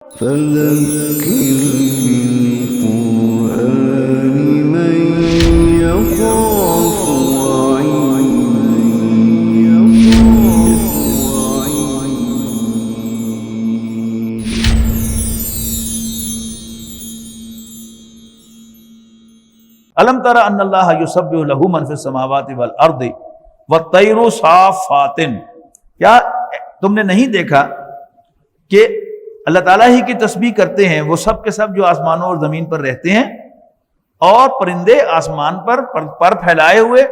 فذكر بالقرآن من يخاف الم تر ان اللہ یسبح لہ من فی السماوات والارض والطیر صافات، کیا تم نے نہیں دیکھا کہ اللہ تعالیٰ ہی کی تسبیح کرتے ہیں وہ سب کے سب جو آسمانوں اور زمین پر رہتے ہیں، اور پرندے آسمان پر پر پھیلائے ہوئے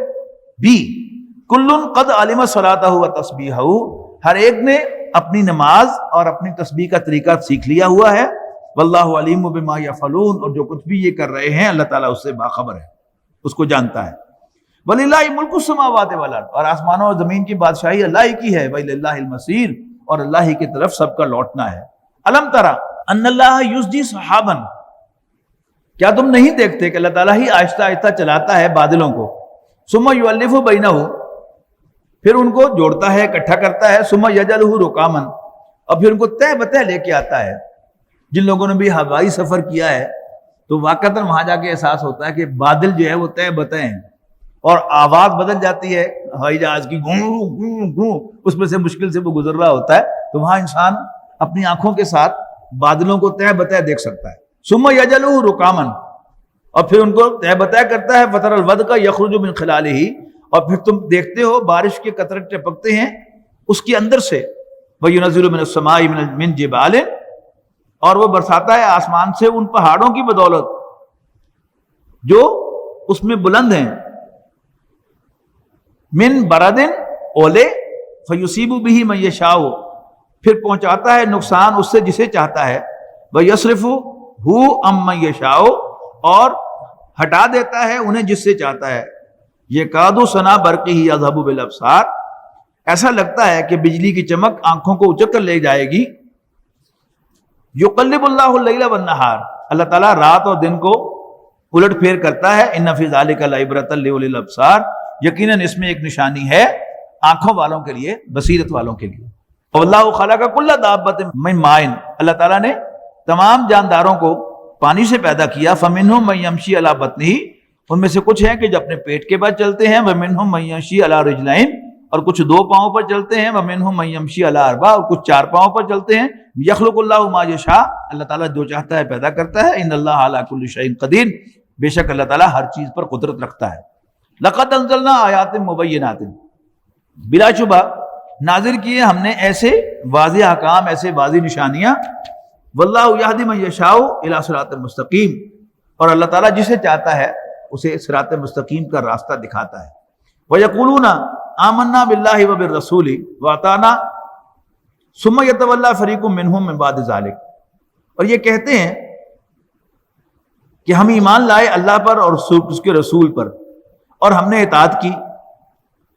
بھی، کل قد علم صلاتہ و تسبیحہ، ہر ایک نے اپنی نماز اور اپنی تسبیح کا طریقہ سیکھ لیا ہوا ہے، واللہ علیم بما یفعلون، اور جو کچھ بھی یہ کر رہے ہیں اللہ تعالیٰ اس سے باخبر ہے، اس کو جانتا ہے۔ وَلِلَّهِ مُلْكُ السَّمَاوَاتِ وَالْأَرْضِ، اور آسمانوں اور زمین کی بادشاہی اللہ ہی کی ہے، وَإِلَى الْمَصِيرُ، اور اللہ ہی کی طرف سب کا لوٹنا ہے۔ الم ترى ان اللہ یسجی سحابا، کیا تم نہیں دیکھتے کہ اللہ تعالیٰ ہی آہستہ آہستہ چلاتا ہے بادلوں کو، ثم یؤلف بینہ، پھر ان کو جوڑتا ہے، اکٹھا کرتا ہے، ثم یجعلہ رکاما، اور پھر ان کو تہ بتہ لے کے آتا ہے۔ جن لوگوں نے بھی ہوائی سفر کیا ہے تو واقعتاً وہاں جا کے احساس ہوتا ہے کہ بادل جو ہے وہ تہ بتہ ہیں، اور آواز بدل جاتی ہے ہوائی جہاز کی، گوں گوں گوں، اس میں سے مشکل سے وہ گزر رہا ہوتا ہے، تو وہاں انسان اپنی آنکھوں کے ساتھ بادلوں کو تہ بتہ دیکھ سکتا ہے۔ ثم یجعلہ رکاما، اور پھر ان کو تہ بتہ کرتا ہے، فتر الودق یخرج من خلالہ، اور پھر تم دیکھتے ہو بارش کے قطرے ٹپکتے ہیں اس کے اندر سے، وینزل من السماء من جبال، اور وہ برساتا ہے آسمان سے ان پہاڑوں کی بدولت جو اس میں بلند ہیں، من برد، اولے، فیصیب بہ من یشاء، پھر پہنچاتا ہے نقصان اس سے جسے چاہتا ہے، ویصرفہ عن من یشاء، اور ہٹا دیتا ہے انہیں جس سے چاہتا ہے، یکاد سنا برقہ یذھب بالابصار، ایسا لگتا ہے کہ بجلی کی چمک آنکھوں کو اچک کر لے جائے گی۔ یقلب اللہ اللیل والنہار، اللہ تعالیٰ رات اور دن کو الٹ پھیر کرتا ہے، ان فی ذلک لعبرۃ لاولی الابصار، یقیناً اس میں ایک نشانی ہے آنکھوں والوں کے لیے، بصیرت والوں کے لیے۔ واللہ خلق کل دابۃ من ماء، اللہ تعالیٰ نے تمام جانداروں کو پانی سے پیدا کیا، فمنہم من یمشی علی بطنہ، ان میں سے کچھ ہیں کہ جو اپنے پیٹ کے بعد چلتے ہیں، ومنہم من یمشی علی رجلین، اور کچھ دو پاؤں پر چلتے ہیں، ومنہم من یمشی علی اربع، اور کچھ چار پاؤں پر چلتے ہیں۔ یخلق اللہ ما یشاء، اللہ تعالیٰ جو چاہتا ہے پیدا کرتا ہے، ان اللہ علی کل شیء قدیر، بے شک اللہ تعالیٰ ہر چیز پر قدرت رکھتا ہے۔ لقد انزلنا آیات مبینات، بلا شبہ نازل کیے ہم نے ایسے واضح احکام، ایسے واضح نشانیاں، واللہ یہدی من یشاء الی صراط مستقیم، اور اللہ تعالیٰ جسے چاہتا ہے اسے صراط مستقیم کا راستہ دکھاتا ہے۔ وَيَقُولُونَ آمَنَّا بِاللَّهِ وَبِالرَّسُولِ وَأَطَعْنَا ثُمَّ يَتَوَلَّىٰ فَرِيقٌ مِّنْهُم مِّن بَعْدِ ذَلِكَ، اور یہ کہتے ہیں کہ ہم ایمان لائے اللہ پر اور اس کے رسول پر، اور ہم نے اطاعت کی،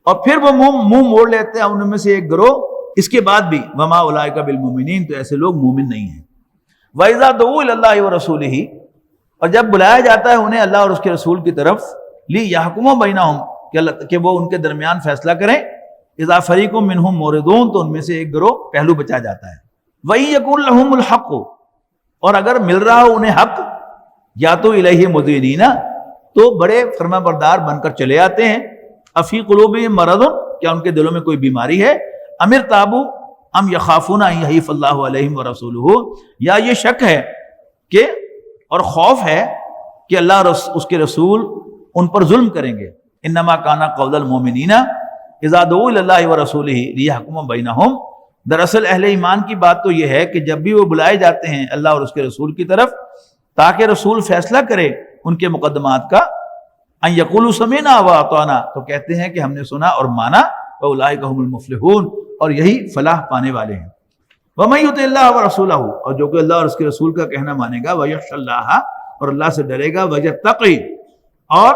اور پھر وہ منہ موڑ لیتے ہیں ان میں سے ایک گروہ اس کے بعد بھی، وما اولئک بالمؤمنین، تو ایسے لوگ مومن نہیں ہیں۔ وَإِذَا دُعُوا إِلَى اللَّهِ وَرَسُولِهِ، اور جب بلایا جاتا ہے انہیں اللہ اور اس کے رسول کی طرف، لِيَحْكُمَ بَيْنَهُمْ، کہ وہ ان کے درمیان فیصلہ کریں، اذا فریق منہم موردون، تو ان میں سے ایک گروہ پہلو بچا جاتا ہے۔ وَإِن يَكُن لَهُمُ الْحَقُّ، اور اگر مل رہا ہو انہیں حق، یا تو الیہ مذعنین، تو بڑے فرما بردار بن کر چلے آتے ہیں، افی قلوبہم مرض، کیا ان کے دلوں میں کوئی بیماری ہے، ام ارتابوا ام یخافون ان یحیف اللہ علیہم ورسولہ، یا یہ شک ہے کہ اور خوف ہے کہ اللہ اور اس کے رسول ان پر ظلم کریں گے۔ انما کان قول المؤمنین اذا دعوا الی اللہ ورسولہ لیحکم بینہم، دراصل اہل ایمان کی بات تو یہ ہے کہ جب بھی وہ بلائے جاتے ہیں اللہ اور اس کے رسول کی طرف تاکہ رسول فیصلہ کرے ان کے مقدمات کا، ان یقولوا سمعنا واطعنا، تو کہتے ہیں کہ ہم نے سنا اور مانا، واولئک هم المفلحون، اور یہی فلاح پانے والے ہیں۔ ومن یطع اللہ ورسولہ، اور جو کہ اللہ اور اس کے رسول کا کہنا مانے گا، ویخشى اللہ، اور اللہ سے ڈرے گا، ویتقی، اور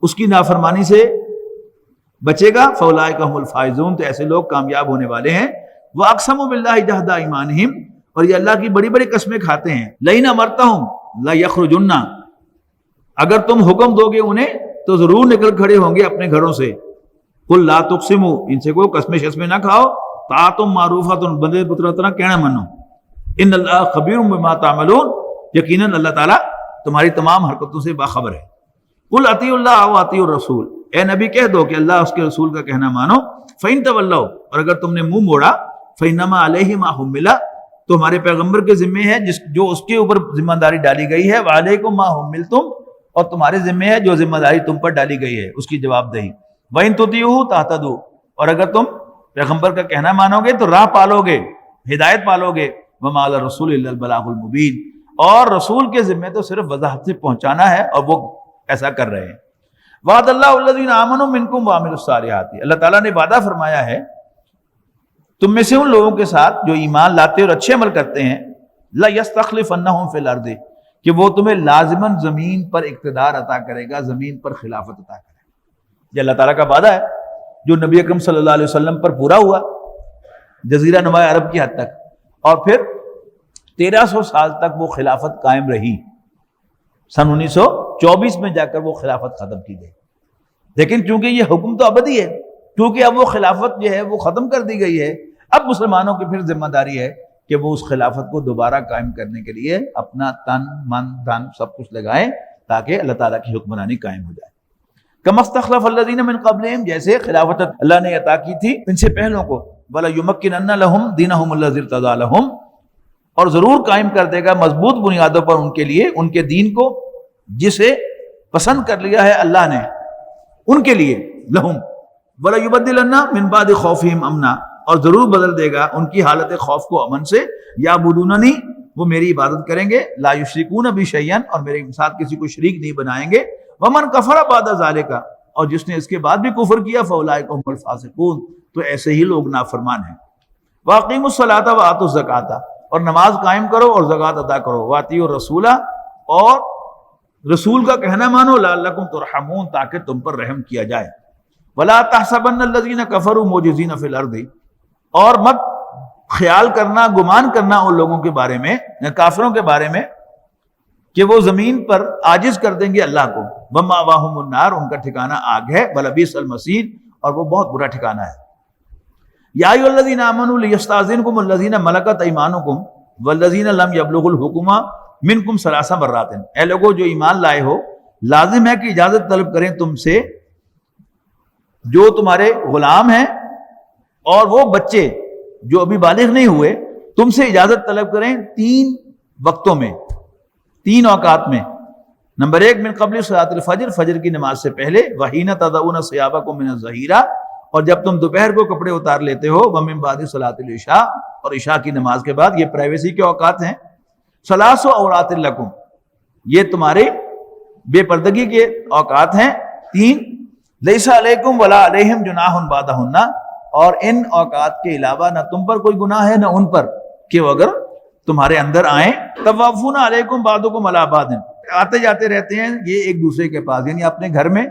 اس کی نافرمانی سے بچے گا، فاولئک هم الفائزون، تو ایسے لوگ کامیاب ہونے والے ہیں۔ واقسموا باللہ جہد ایمانہم، اور یہ اللہ کی بڑی بڑی قسمیں کھاتے ہیں، لئن امرتہم لیخرجن، اگر تم حکم دو گے انہیں تو ضرور نکل کھڑے ہوں گے اپنے گھروں سے۔ قل لا تقسموا، ان سے کوئی قسمیں شسمیں نہ کھاؤ، طاعت معروفۃ، بندے پترا طرح کہنا منو، ان اللہ خبیر بما تعملون، یقیناً اللہ تعالیٰ تمہاری تمام حرکتوں سے باخبر ہے۔ قل اطیعوا اللہ و اطیعوا الرسول، اے نبی کہہ دو کہ اللہ اس کے رسول کا کہنا مانو۔ فإن تولوا، اور اگر تم نے منہ موڑا، فإنما علیہ ما حمل، تو ہمارے پیغمبر کے ذمے ہے جو اس کے اوپر ذمہ داری ڈالی گئی ہے، وعلیکم ما حملتم، اور تمہارے ذمے ہے جو ذمہ داری تم پر ڈالی گئی ہے اس کی جواب دہی۔ وإن تطیعوہ تہتدوا، اور اگر تم پیغمبر کا کہنا مانو گے تو راہ پالو گے، ہدایت پالو گے۔ وما علی الرسول الا البلاغ المبین، اور رسول کے ذمے تو صرف وضاحت سے پہنچانا ہے، اور وہ ایسا کر رہے ہیں۔ وعد اللہ الذین آمنوا منکم وعملوا الصالحات، اللہ تعالیٰ نے وعدہ فرمایا ہے تم میں سے ان لوگوں کے ساتھ جو ایمان لاتے اور اچھے عمل کرتے ہیں، لَيَسْتَخْلِفَنَّهُمْ فِي الْأَرْضِ، کہ وہ تمہیں لازماً زمین پر اقتدار عطا کرے گا، زمین پر خلافت عطا کرے گا۔ یہ اللہ تعالیٰ کا وعدہ ہے جو نبی اکرم صلی اللہ علیہ وسلم پر پورا ہوا جزیرہ نما عرب کی حد تک، اور پھر 1300 سال تک وہ خلافت قائم رہی۔ سن 1924 میں جا کر وہ خلافت ختم کی گئی، لیکن چونکہ یہ حکم تو ابدی ہے، کیونکہ اب وہ خلافت جو ہے وہ ختم کر دی گئی ہے، اب مسلمانوں کی پھر ذمہ داری ہے کہ وہ اس خلافت کو دوبارہ قائم کرنے کے لیے اپنا تن من دھن سب کچھ لگائیں تاکہ اللہ تعالیٰ کی حکمرانی قائم ہو جائے۔ کما استخلف الذین من قبلہم، جیسے خلافت اللہ نے عطا کی تھی ان سے پہلوں کو، وَلَيُمَكِّنَنَّ لَهُمْ دِينَهُمُ الَّذِي ارْتَضَىٰ لَهُمْ، اور ضرور قائم کر دے گا مضبوط بنیادوں پر ان کے لیے ان کے دین کو جسے پسند کر لیا ہے اللہ نے ان کے لیے، لہم وَلَيُبَدِّلَنَّ مِن بَعْدِ خَوْفِهِمْ أَمْنًا، اور ضرور بدل دے گا ان کی حالت خوف کو امن سے، یعبدوننی، وہ میری عبادت کریں گے، لا یشرکون بی شیئا، اور میرے ساتھ کسی کو شریک نہیں بنائیں گے، ومن کفر بعد ذالک، اور جس نے اس کے بعد بھی کفر کیا، فاولئک هم الفاسقون، تو ایسے ہی لوگ نافرمان ہیں۔ واقیموا الصلاۃ وآتوا الزکاۃ، اور نماز قائم کرو اور زکوٰۃ ادا کرو، واطیعوا الرسول، اور رسول کا کہنا مانو، لعلکم ترحمون، تاکہ تم پر رحم کیا جائے۔ ولا تحسبن الذین کفروا معجزین فی الارض، اور مت خیال کرنا، گمان کرنا ان لوگوں کے بارے میں، کافروں کے بارے میں، کہ وہ زمین پر عاجز کر دیں گے اللہ کو۔ ومأواہم النار، ان کا ٹھکانہ آگ ہے، ولبئس المصیر، اور وہ بہت برا ٹھکانہ ہے۔ یا ایھا الذین آمنوا لیستأذنکم الذین ملکت ایمانکم والذین لم یبلغوا الحکم منکم ثلاث مرات، اے لوگوں جو ایمان لائے ہو، لازم ہے کہ اجازت طلب کریں تم سے جو تمہارے غلام ہیں اور وہ بچے جو ابھی بالغ نہیں ہوئے، تم سے اجازت طلب کریں 3 وقتوں میں، 3 اوقات میں۔ نمبر 1 من قبل صلاۃ الفجر، فجر کی نماز سے پہلے، وحین تضعون ثیابکم من الظہیرہ، اور جب تم دوپہر کو کپڑے اتار لیتے ہو، ومن بعد صلاۃ العشاء، اور عشاء کی نماز کے بعد۔ یہ پرائیویسی کے اوقات ہیں۔ ثلاث عورات لکم، یہ تمہارے بے پردگی کے اوقات ہیں 3۔ لیس علیکم ولا علیہم جناح بعدہن، اور ان اوقات کے علاوہ نہ تم پر کوئی گناہ ہے نہ ان پر، کہ وہ اگر تمہارے اندر آئیں۔ طوافون علیکم بعضکم علی بعض، آتے جاتے رہتے ہیں یہ ایک دوسرے کے پاس، یعنی اپنے گھر میں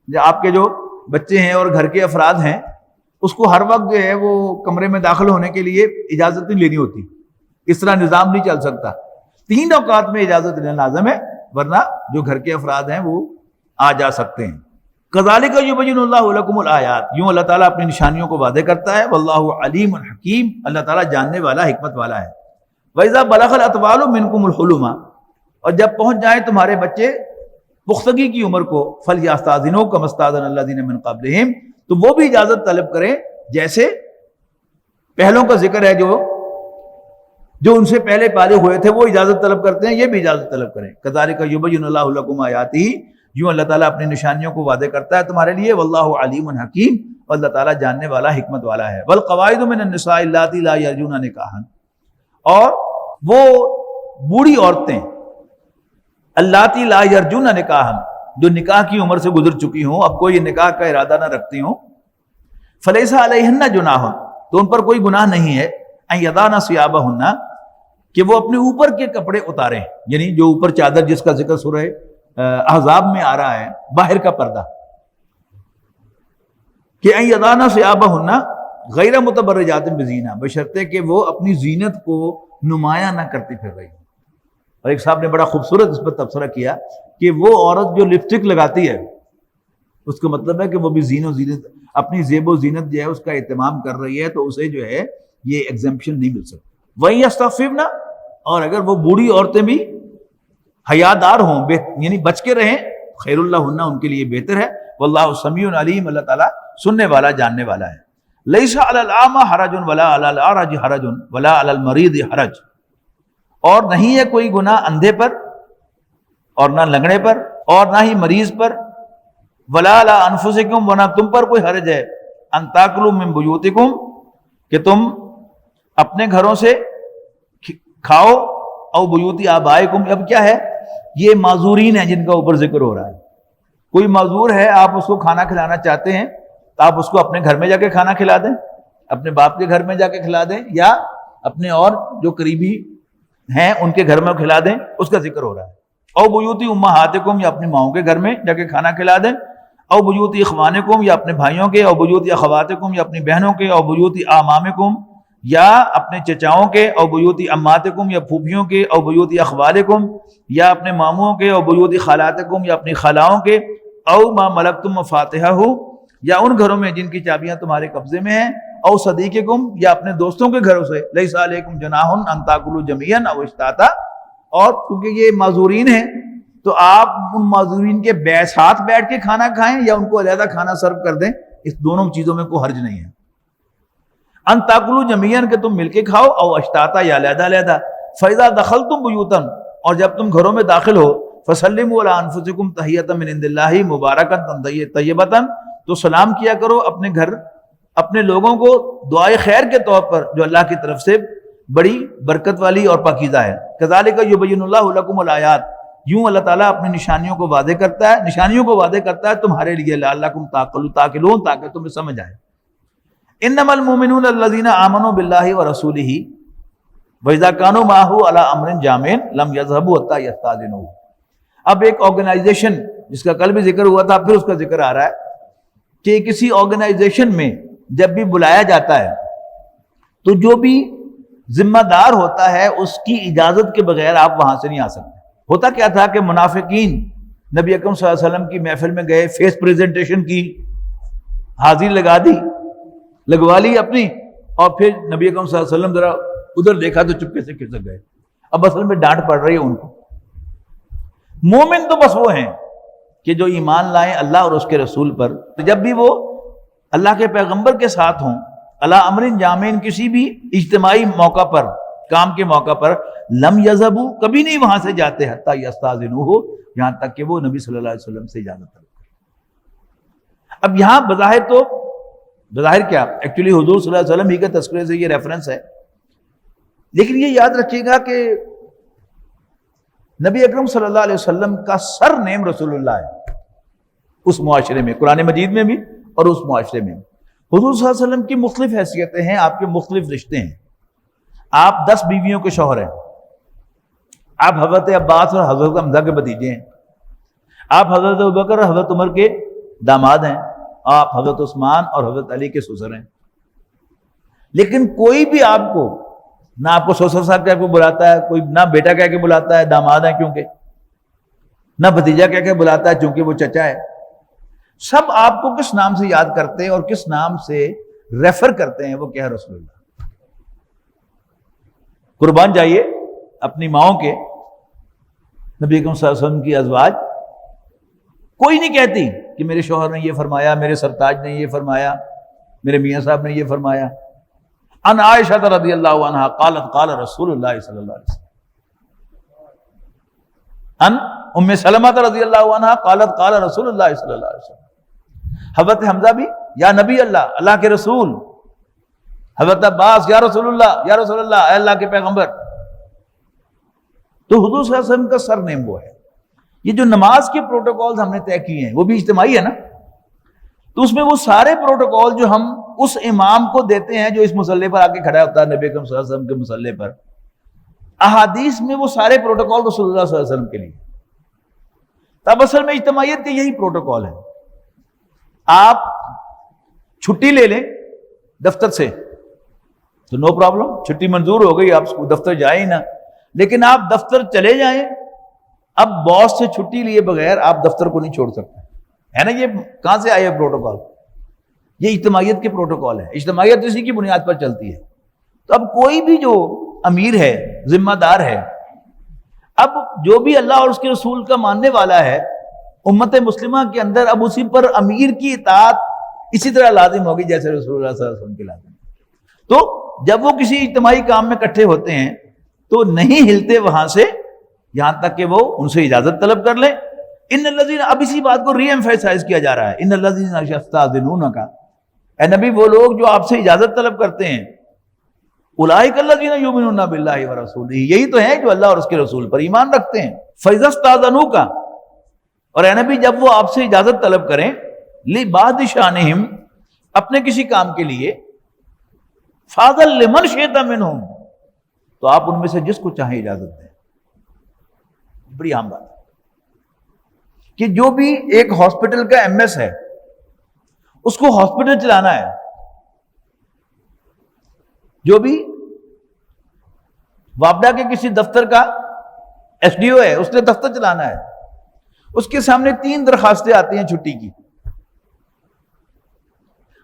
آپ کے جو بچے ہیں اور گھر کے افراد ہیں، اس کو ہر وقت جو ہے وہ کمرے میں داخل ہونے کے لیے اجازت نہیں لینی ہوتی، اس طرح نظام نہیں چل سکتا۔ 3 اوقات میں اجازت لینا لازم ہے، ورنہ جو گھر کے افراد ہیں وہ آ جا سکتے ہیں۔ کذالک یبین اللہ لکم الآیات، یوں اللہ تعالیٰ اپنی نشانیوں کو واضح کرتا ہے۔ واللہ علیم حکیم، اللہ تعالیٰ جاننے والا، حکمت والا ہے۔ وَإِذَا بَلَغَ الْأَطْفَالُ مِنْكُمُ الْحُلُمَ، اور جب پہنچ جائیں تمہارے بچے پختگی کی عمر کو، فَلْيَسْتَأْذِنُوا كَمَا اسْتَأْذَنَ الَّذِينَ مِنْ قَبْلِهِمْ، تو وہ بھی اجازت طلب کریں جیسے پہلوں کا ذکر ہے جو ان سے پہلے بالغ ہوئے تھے وہ اجازت طلب کرتے ہیں، یہ بھی اجازت طلب کریں۔ کذالک یبین اللہ لکم آیاتہ، یوں اللہ تعالیٰ اپنی نشانیوں کو واضح کرتا ہے تمہارے لیے۔ واللہ علیم حکیم، اور اللہ تعالیٰ جاننے والا، حکمت والا ہے۔ والقواعد من النساء اللاتی لا یرجون نکاحا، اور وہ بوڑھی عورتیں اللاتی لا یرجون نکاحا، جو نکاح کی عمر سے گزر چکی ہوں، اب کوئی نکاح کا ارادہ نہ رکھتی ہوں، فلیس علیہن جناح، تو ان پر کوئی گناہ نہیں ہے، ان یضعن ثیابہن، کہ وہ اپنے اوپر کے کپڑے اتاریں، یعنی جو اوپر چادر جس کا ذکر سورہ احزاب میں آ رہا ہے، باہر کا پردہ، کہ ان یضعن ثیابہن غیر متبرجات بزینہ، بشرطے کہ وہ اپنی زینت کو نمایاں نہ کرتی پھر رہی۔ اور ایک صاحب نے بڑا خوبصورت اس پر تبصرہ کیا کہ وہ عورت جو لپسٹک لگاتی ہے، اس کا مطلب ہے کہ وہ بھی زینت اپنی زیب و زینت جو ہے اس کا اہتمام کر رہی ہے، تو اسے جو ہے یہ ایگزمپشن نہیں مل سکتی۔ وَإِن يَسْتَعْفِفْنَ، اور اگر وہ بوڑھی عورتیں بھی حیادار ہوں، یعنی بچ کے رہیں، خیر اللہن، ان کے لیے بہتر ہے، واللہ سمیع علیم، اللہ تعالیٰ سننے والا جاننے والا ہے۔ لیس علی الاعمى حرج ولا علی الاعرج حرج ولا علی المریض حرج، اور نہیں ہے کوئی گناہ اندھے پر اور نہ لنگڑے پر اور نہ ہی مریض پر، ولا علی انفسکم، ورنہ تم پر کوئی حرج ہے، ان تاکلوا من بیوتکم، کہ تم اپنے گھروں سے کھاؤ، او بیوت آبائکم، اب کیا ہے، یہ معذورین ہیں جن کا اوپر ذکر ہو رہا ہے۔ کوئی معذور ہے، آپ اس کو کھانا کھلانا چاہتے ہیں تو آپ اس کو اپنے گھر میں جا کے کھانا کھلا دیں، اپنے باپ کے گھر میں جا کے کھلا دیں، یا اپنے اور جو قریبی ہیں ان کے گھر میں کھلا دیں، اس کا ذکر ہو رہا ہے۔ او بیوت امہاتکم، یا اپنی ماؤں کے گھر میں جا کے کھانا کھلا دیں، او بیوت اخوانکم، یا اپنے بھائیوں کے، او بیوت اخواتکم، یا اپنی بہنوں کے، او بیوت اعمامکم، یا اپنے چچاؤں کے، او بیوت اماتکم، یا پھوپھیوں کے، او بیوت اخوالکم، یا اپنے ماموں کے، او بیوت خالاتکم، یا اپنی خالاؤں کے، او ما ملکتم مفاتحہ، یا ان گھروں میں جن کی چابیاں تمہارے قبضے میں ہیں، او صدیقکم، یا اپنے دوستوں کے گھروں سے، لیس علیکم جناح ان تاکلوا جميعا او اشتاتا، اور کیونکہ یہ معذورین ہیں تو آپ ان معذورین کے ساتھ بیٹھ کے کھانا کھائیں یا ان کو علیحدہ کھانا سرو کر دیں، اس دونوں چیزوں میں کوئی حرج نہیں ہے۔ ان تاکلوا جميعا، کہ تم مل کے کھاؤ، او اشتاتا، یا علیحدہ علیحدہ۔ فاذا دخلتم بیوتا، اور جب تم گھروں میں داخل ہو، فسلموا علی انفسکم تحیۃ من عند اللہ مبارکۃ طیبۃ، تو سلام کیا کرو اپنے گھر، اپنے لوگوں کو دعائے خیر کے طور پر جو اللہ کی طرف سے بڑی برکت والی اور پاکیزہ ہے۔ کذالک یبین اللہ لکم الآیات، یوں اللہ تعالیٰ اپنی نشانیوں کو واضح کرتا ہے، نشانیوں کو واضح کرتا ہے تمہارے لیے، لعلکم تعقلون، تاکہ تمہیں سمجھ آئے۔ انما المؤمنون الذین آمنوا باللہ ورسولہ وَإِذَا كَانُوا مَعَهُ عَلَىٰ أَمْرٍ جَامِعٍ لَمْ يَذْهَبُوا حَتَّىٰ يَسْتَأْذِنُوهُ۔ اب ایک آرگنائزیشن جس کا کل بھی ذکر ہوا تھا، پھر اس کا ذکر آ رہا ہے کہ کسی آرگنائزیشن میں جب بھی بلایا جاتا ہے تو جو بھی ذمہ دار ہوتا ہے اس کی اجازت کے بغیر آپ وہاں سے نہیں آ سکتے۔ ہوتا کیا تھا کہ منافقین نبی اکرم صلی اللہ علیہ وسلم کی محفل میں گئے، فیس پریزنٹیشن کی، حاضری لگا دی، لگوا لی اپنی، اور پھر نبی اکرم صلی اللہ علیہ وسلم ذرا ادھر دیکھا تو چپکے سے کھسک گئے۔ اب اصل میں ڈانٹ پڑ رہی ہے ان کو۔ مومن تو بس وہ ہیں کہ جو ایمان لائیں اللہ اور اس کے رسول پر، جب بھی وہ اللہ کے پیغمبر کے ساتھ ہوں، علی امر جامع، کسی بھی اجتماعی موقع پر، کام کے موقع پر، لم یذهبوا، کبھی نہیں وہاں سے جاتے، حتی یستاذنوہ، یہاں تک کہ وہ نبی صلی اللہ علیہ وسلم سے اجازت کریں۔ اب یہاں بظاہر کیا، ایکچولی حضور صلی اللہ علیہ وسلم ہی کے تذکرے سے یہ ریفرنس ہے، لیکن یہ یاد رکھیے گا کہ نبی اکرم صلی اللہ علیہ وسلم کا سر نیم رسول اللہ ہے اس معاشرے میں، قرآن مجید میں بھی اور اس معاشرے میں۔ حضور صلی اللہ علیہ وسلم کی مختلف حیثیتیں ہیں، آپ کے مختلف رشتے ہیں، آپ 10 بیویوں کے شوہر ہیں، آپ حضرت عباس اور حضرت حمزہ کے بھتیجے ہیں، آپ حضرت ابوبکر اور حضرت عمر کے داماد ہیں، آپ حضرت عثمان اور حضرت علی کے سسر ہیں۔ لیکن کوئی بھی آپ کو نہ آپ کو سسر صاحب کہہ کے بلاتا ہے، کوئی نہ بیٹا کہہ کے بلاتا ہے، داماد ہیں کیونکہ، نہ بھتیجا کہہ کے بلاتا ہے چونکہ وہ چچا ہے۔ سب آپ کو کس نام سے یاد کرتے ہیں اور کس نام سے ریفر کرتے ہیں، وہ کیا ہے، رسول اللہ۔ قربان جائیے اپنی ماؤں کے، نبی اکرم صلی اللہ علیہ وسلم کی ازواج کوئی نہیں کہتی کہ میرے شوہر نے یہ فرمایا، میرے سرتاج نے یہ فرمایا، میرے میاں صاحب نے یہ فرمایا۔ ان عائشہ رضی اللہ عنہا قالت قال رسول اللہ صلی اللہ علیہ وسلم، ان ام سلمہ رضی اللہ عنہا قالت قال رسول اللہ صلی اللہ علیہ وسلم۔ حضرت حمزہ بھی یا نبی اللہ، اللہ کے رسول، حضرت عباس یا رسول اللہ، یا رسول اللہ، اے اللہ کے پیغمبر۔ تو حضور صلی اللہ علیہ وسلم کا سر نیم وہ ہے۔ یہ جو نماز کے پروٹوکولز ہم نے طے کیے ہیں وہ بھی اجتماعی ہے نا، تو اس میں وہ سارے پروٹوکول جو ہم اس امام کو دیتے ہیں جو اس مسلح پر آ کے کھڑا ہوتا ہے نبی اکرم صلی اللہ علیہ وسلم کے مسلح پر، احادیث میں وہ سارے پروٹوکول رسول اللہ صلی اللہ علیہ وسلم کے لیے۔ تب اصل میں اجتماعیت کے یہی پروٹوکول ہے۔ آپ چھٹی لے لیں دفتر سے تو نو پرابلم، چھٹی منظور ہو گئی، آپ دفتر جائیں ہی نہ، لیکن آپ دفتر چلے جائیں، اب باس سے چھٹی لیے بغیر آپ دفتر کو نہیں چھوڑ سکتے، ہے نا۔ یہ کہاں سے آئے پروٹوکول؟ یہ اجتماعیت کے پروٹوکول ہے، اجتماعیت اسی کی بنیاد پر چلتی ہے۔ تو اب کوئی بھی جو امیر ہے، ذمہ دار ہے. اب جو بھی اللہ اور اس کے رسول کا ماننے والا ہے امت مسلمہ کے اندر، اب اسی پر امیر کی اطاعت اسی طرح لازم ہوگی جیسے رسول اللہ صلی اللہ علیہ وسلم کی لازم. تو جب وہ کسی اجتماعی کام میں اکٹھے ہوتے ہیں تو نہیں ہلتے وہاں سے یہاں تک کہ وہ ان سے اجازت طلب کر لیں. ان الذین، اب اسی بات کو ری ایمفیسائز کیا جا رہا ہے، ان الذین یستاذنونک، اے نبی وہ لوگ جو آپ سے اجازت طلب کرتے ہیں، اولئک الذین یؤمنون باللہ ورسولہ، یہی تو ہیں جو اللہ اور اس کے رسول پر ایمان رکھتے ہیں. فاذا استاذنوک، اور اے نبی جب وہ آپ سے اجازت طلب کریں، لبعض شانہم، اپنے کسی کام کے لیے، فاذن لمن شئت منہم، تو آپ ان میں سے جس کو چاہیں اجازت دیں. بڑی عام بات ہے کہ جو بھی ایک ہاسپٹل کا ایم ایس ہے اس کو ہاسپٹل چلانا ہے، جو بھی وابڈا کے کسی دفتر کا ایس ڈی او ہے اس نے دفتر چلانا ہے، اس کے سامنے 3 درخواستیں آتی ہیں چھٹی کی.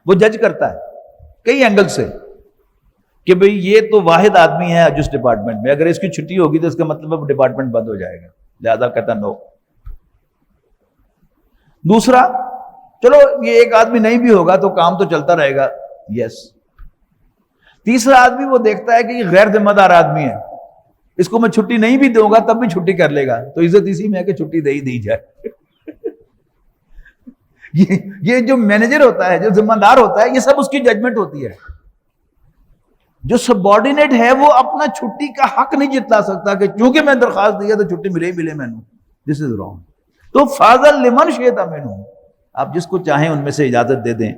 وہ جج کرتا ہے کئی اینگل سے کہ بھئی یہ تو واحد آدمی ہے جس ڈپارٹمنٹ میں، اگر اس کی چھٹی ہوگی تو اس کا مطلب ڈپارٹمنٹ بند ہو جائے گا، لہذا کہتا نو. دوسرا، چلو یہ ایک آدمی نہیں بھی ہوگا تو کام تو چلتا رہے گا، یس. تیسرا آدمی وہ دیکھتا ہے کہ یہ غیر ذمہ دار آدمی ہے، اس کو میں چھٹی نہیں بھی دوں گا تب بھی چھٹی کر لے گا، تو عزت اسی میں ہے کہ چھٹی دے ہی دی جائے. یہ جو مینیجر ہوتا ہے، جو ذمہ دار ہوتا ہے، یہ سب اس کی ججمنٹ ہوتی ہے. جو سبارڈینیٹ ہے وہ اپنا چھٹی کا حق نہیں جتلا سکتا کہ چونکہ میں درخواست دیا تو چھٹی ملے ہی ملے میں نے. دس از رانگ. تو فاضل لمن شئت منہم، آپ جس کو چاہیں ان میں سے اجازت دے دیں.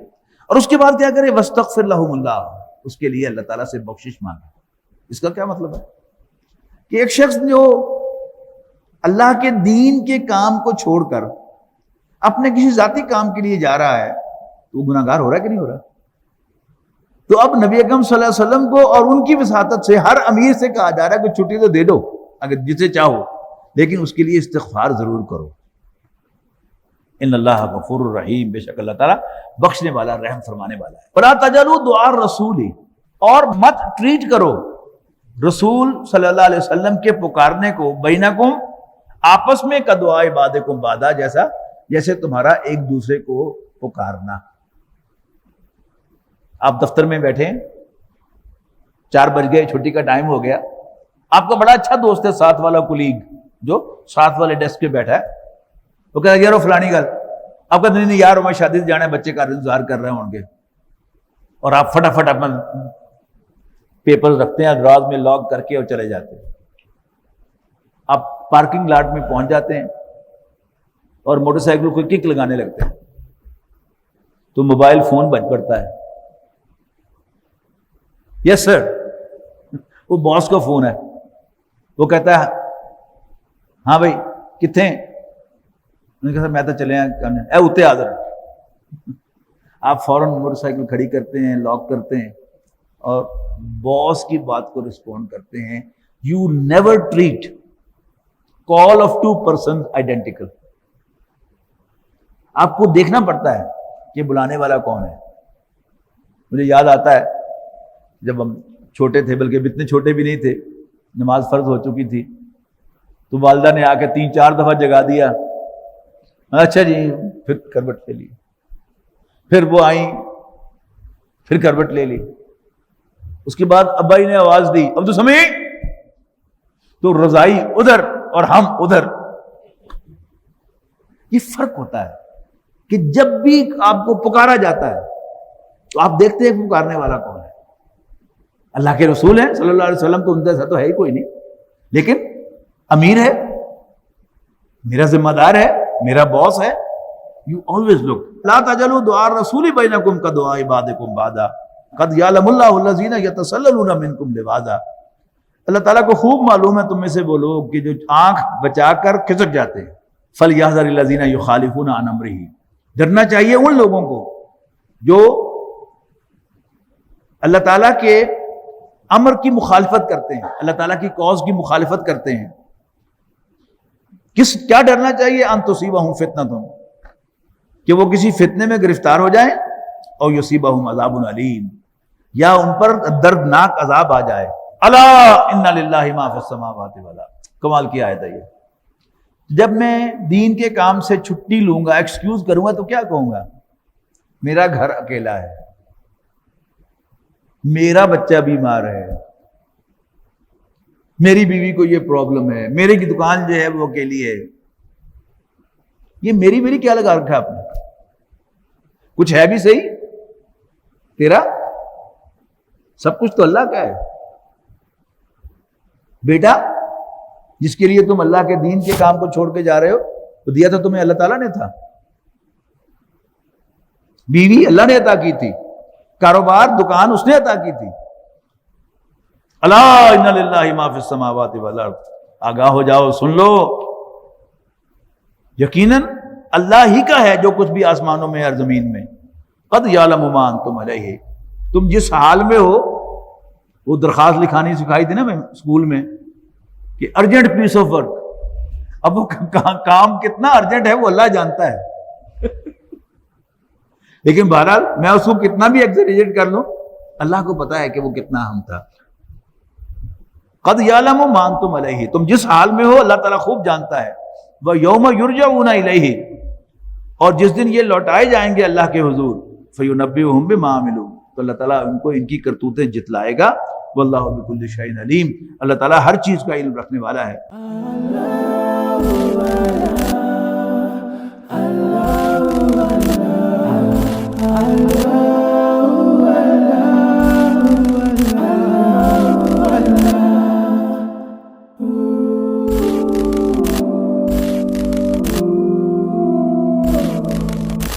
اور اس کے بعد کیا کرے؟ واستغفر لہم اللہ، اس کے لیے اللہ تعالیٰ سے بخشش مانگے. اس کا کیا مطلب ہے کہ ایک شخص جو اللہ کے دین کے کام کو چھوڑ کر اپنے کسی ذاتی کام کے لیے جا رہا ہے تو وہ گناہگار ہو رہا ہے کہ نہیں ہو رہا؟ تو اب نبی اکرم صلی اللہ علیہ وسلم کو اور ان کی وساطت سے ہر امیر سے کہا جا رہا ہے کہ چھٹی تو دے دو اگر جسے چاہو، لیکن اس کے لیے استغفار ضرور کرو. ان اللہ غفور الرحیم، بے شک اللہ تعالیٰ بخشنے والا، رحم فرمانے والا ہے. فلا تجعلوا دعاء الرسول، اور مت ٹریٹ کرو رسول صلی اللہ علیہ وسلم کے پکارنے کو، بینکم، آپس میں، کا دعاء بعضکم بعضا، جیسے تمہارا ایک دوسرے کو پکارنا. آپ دفتر میں بیٹھے، 4 بج گئے، چھٹی کا ٹائم ہو گیا، آپ کا بڑا اچھا دوست ہے ساتھ والا کولیگ جو ساتھ والے ڈیسک پہ بیٹھا ہے، وہ کہتا ہے یار وہ فلانی گل، آپ کہتے نہیں یار میں شادی سے جانا ہے، بچے کا انتظار کر رہے ہوں گے، اور آپ فٹافٹ اپنا پیپر رکھتے ہیں دراز میں لاک کر کے اور چلے جاتے ہیں. آپ پارکنگ لاٹ میں پہنچ جاتے ہیں اور موٹر سائیکل کو کک لگانے لگتے ہیں تو موبائل فون بج پڑتا ہے. یس سر، وہ باس کا فون ہے، وہ کہتا ہے ہاں بھائی کتنے ہیں؟ انہوں نے کہا میں تو چلے ہیں، اے اتنے حاضر. آپ فوراً موٹر سائیکل کھڑی کرتے ہیں، لاک کرتے ہیں اور باس کی بات کو رسپونڈ کرتے ہیں. You never treat call of 2 persons identical. آپ کو دیکھنا پڑتا ہے کہ بلانے والا کون ہے. مجھے یاد آتا ہے جب ہم چھوٹے تھے، بلکہ اتنے چھوٹے بھی نہیں تھے، نماز فرض ہو چکی تھی تو والدہ نے آ کے 3-4 دفعہ جگا دیا. اچھا جی، پھر کروٹ لے لی، پھر وہ آئیں، پھر کروٹ لے لی. اس کے بعد ابائی نے آواز دی اب تو سمجھ، تو رضائی ادھر اور ہم ادھر. یہ فرق ہوتا ہے کہ جب بھی آپ کو پکارا جاتا ہے تو آپ دیکھتے ہیں پکارنے والا کون ہے. اللہ کے رسول ہیں صلی اللہ علیہ وسلم، تو ان جیسا تو ہے ہی کوئی نہیں، لیکن امیر ہے، میرا ذمہ دار ہے، میرا باس ہے. یو آلویز لک لا تجعلوا دعاء الرسول بینکم کدعاء بعضکم بعضا قد یعلم اللہ الذین یتسللون منکم لواذا. اللہ تعالیٰ کو خوب معلوم ہے تم میں سے وہ لوگ کہ جو آنکھ بچا کر کھسک جاتے ہیں. فلیحذر الذین یخالفون عن امرہ، ڈرنا چاہیے ان لوگوں کو جو اللہ تعالیٰ کے امر کی مخالفت کرتے ہیں، اللہ تعالیٰ کی کاز کی مخالفت کرتے ہیں. کیا ڈرنا چاہیے؟ ان تصیبہم فتنۃ، کہ وہ کسی فتنے میں گرفتار ہو جائیں، اور یصیبہم عذاب علیم، یا ان پر دردناک عذاب آ جائے. الا ان للہ ما فی السماوات والارض. کمال کی آیت ہے یہ. جب میں دین کے کام سے چھٹی لوں گا، ایکسکیوز کروں گا، تو کیا کہوں گا؟ میرا گھر اکیلا ہے، میرا بچہ بیمار ہے، میری بیوی کو یہ پرابلم ہے، میری کی دکان جو ہے وہ اکیلی ہے. یہ میری کیا لگا رکھا آپ نے؟ کچھ ہے بھی صحیح تیرا؟ سب کچھ تو اللہ کا ہے. بیٹا جس کے لیے تم اللہ کے دین کے کام کو چھوڑ کے جا رہے ہو، تو دیا تو تمہیں اللہ تعالیٰ نے تھا. بیوی اللہ نے عطا کی تھی، کاروبار دکان اس نے عطا کی تھی. الا ان للہ ما فی السماوات والارض. آگاہ ہو جاؤ، سن لو، یقیناً اللہ ہی کا ہے جو کچھ بھی آسمانوں میں اور زمین میں. قد یعلم ما انتم علیہ. تم جس حال میں ہو، وہ درخواست لکھانی سکھائی تھی نا میں اسکول میں کہ ارجنٹ پیس آف ورک. اب وہ کام کتنا ارجنٹ ہے وہ اللہ جانتا ہے. لیکن بہرحال میں اس کو کتنا بھی ایگزیجریٹ کر لوں، اللہ کو پتا ہے کہ وہ کتنا اہم تھا. قد یعلم ما انتم علیہ. تم جس حال میں ہو اللہ تعالیٰ خوب جانتا ہے. وَيَوْمَ يُرْجَعُونَ إِلَيْهِ. اور جس دن یہ لوٹائے جائیں گے اللہ کے حضور، فَيُنَبِّئُهُم بِمَا عَمِلُوا. تو اللہ تعالیٰ ان کو ان کی کرتوتیں جتلائے گا. واللہ بکل شیء علیم. اللہ تعالیٰ ہر چیز کا علم رکھنے والا ہے.